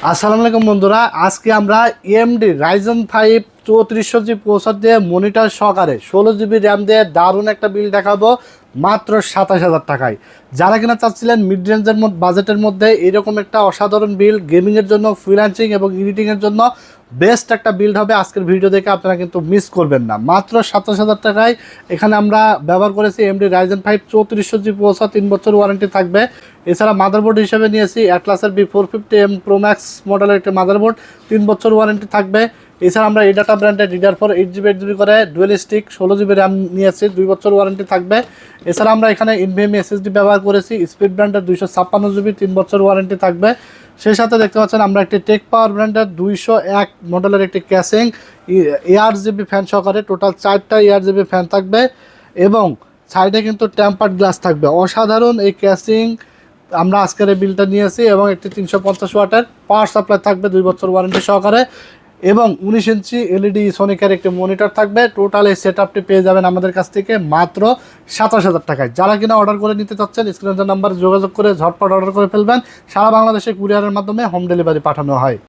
আসসালামু আলাইকুম বন্ধুরা, আজকে আমরা AMD Ryzen 5 3400G প্রসেসর দিয়ে মনিটর সহকারে 16GB র্যাম দিয়ে দারুণ একটা বিল দেখাবো মাত্র 27,000 টাকায়। যারা কিনা চাচ্ছিলেন মিড রেঞ্জের বাজেটের মধ্যে এরকম একটা অসাধারণ বিল্ড গেমিংয়ের জন্য, ফ্রিল্যান্সিং এবং এডিটিংয়ের জন্য বেস্ট একটা বিল্ড হবে, আজকের ভিডিও দেখে আপনারা কিন্তু মিস করবেন না। মাত্র 27,000 টাকায় এখানে আমরা ব্যবহার করেছি AMD Ryzen 5 3400G প্রসেসর, 3 বছর ওয়ারেন্টি থাকবে। এছাড়া মাদারবোর্ড হিসেবে নিয়েছি অ্যাটলাসের B450M Pro Max মডেলের একটি মাদারবোর্ড, 3 বছর ওয়ারেন্টি থাকবে। এছাড়া আমরা এডাটা ব্র্যান্ডের DDR4 8GB 8GB করে ডুয়েল স্টিক 16GB র্যাম নিয়েছি, 2 বছর ওয়ারেন্টি থাকবে। এছাড়া আমরা এখানে NVMe SSD ব্যবহার করেছি, স্পিড ব্র্যান্ডের 256GB, 3 বছর ওয়ারেন্টি থাকবে। সেই সাথে দেখতে পাচ্ছেন আমরা একটি টেক পাওয়ার ব্র্যান্ডের 201 মডেলের একটি ক্যাসিং ARGB ফ্যান সহকারে, টোটাল 4টা ARGB ফ্যান থাকবে এবং সাইডে কিন্তু টেম্পার্ড গ্লাস থাকবে। অসাধারণ এই ক্যাসিং আমরা আজকের এই বিলটা নিয়েছি এবং একটি 350 ওয়াটের পাওয়ার সাপ্লাই থাকবে 2 বছর ওয়ারেন্টি সহকারে এবং 19 ইঞ্চি LED সোনিকের একটি মনিটর থাকবে। টোটাল এই সেটআপটি পেয়ে যাবেন আমাদের কাছ থেকে মাত্র 27,000 টাকায়। যারা কিনা অর্ডার করে নিতে চাচ্ছেন স্ক্রিনের নাম্বারে যোগাযোগ করে ঝটপট অর্ডার করে ফেলবেন। সারা বাংলাদেশে কুরিয়ারের মাধ্যমে হোম ডেলিভারি পাঠানো হয়।